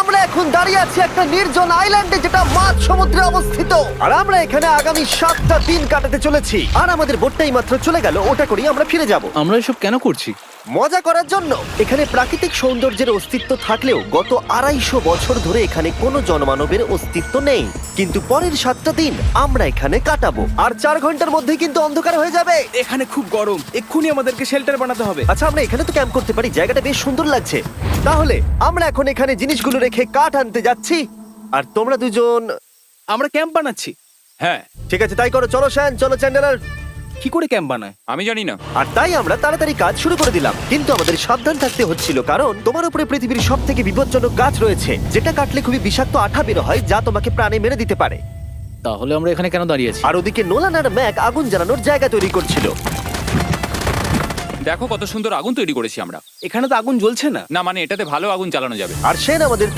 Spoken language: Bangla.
আমরা এখন দাঁড়িয়ে আছি একটা নির্জন আইল্যান্ডে যেটা মাঝ সমুদ্রে অবস্থিত, আর আমরা এখানে আগামী 7টা দিন কাটাতে চলেছি। আর আমাদের বোটটাই মাত্র চলে গেল, ওটা করেই আমরা ফিরে যাব আমরা এসব কেন করছি? মজা করার জন্য। এখানে প্রাকৃতিক সৌন্দর্যের অস্তিত্ব থাকলেও গত 250 বছর ধরে এখানে কোনো জনমানবের অস্তিত্ব নেই। কিন্তু পরের 7টা দিন আমরা এখানে কাটাবো, আর 4 ঘন্টার মধ্যেই কিন্তু অন্ধকার হয়ে যাবে। এখানে খুব গরম, এক্ষুনি আমাদেরকে শেল্টার বানাতে হবে। আচ্ছা, আমরা এখানে তো ক্যাম্প করতে পারি, জায়গাটা বেশ সুন্দর লাগছে। তাহলে আমরা এখন এখানে জিনিসগুলো রেখে কাঠ আনতে যাচ্ছি, আর তোমরা দুজন আমরা ক্যাম্প বানাচ্ছি। হ্যাঁ, ঠিক আছে তাই করো। চলো শ্যান, চলো চ্যান্ডেলার। কি করে ক্যাম্প বানায়? আমি জানি না। আর তাই আমরা তাড়াতাড়ি কাজ শুরু করে দিলাম, কিন্তু আমাদের সাবধান থাকতে হচ্ছিল, কারণ তোমার উপরে পৃথিবীর সব থেকে বিপজ্জনক গাছ রয়েছে, যেটা কাটলে খুবই বিষাক্ত আঠা বের হয়, যা তোমাকে প্রাণে মেরে দিতে পারে। তাহলে আমরা এখানে কেন দাঁড়িয়ে আছি? আর ওদিকে নোলান আর ম্যাক আগুন জ্বালানোর জায়গা তৈরি করছিল। দেখো কত সুন্দর আগুন তৈরি করেছি আমরা। এখানে তো আগুন জ্বলছে না। না মানে এটাতে ভালো আগুন চালানো যাবে। আর সেন আমাদের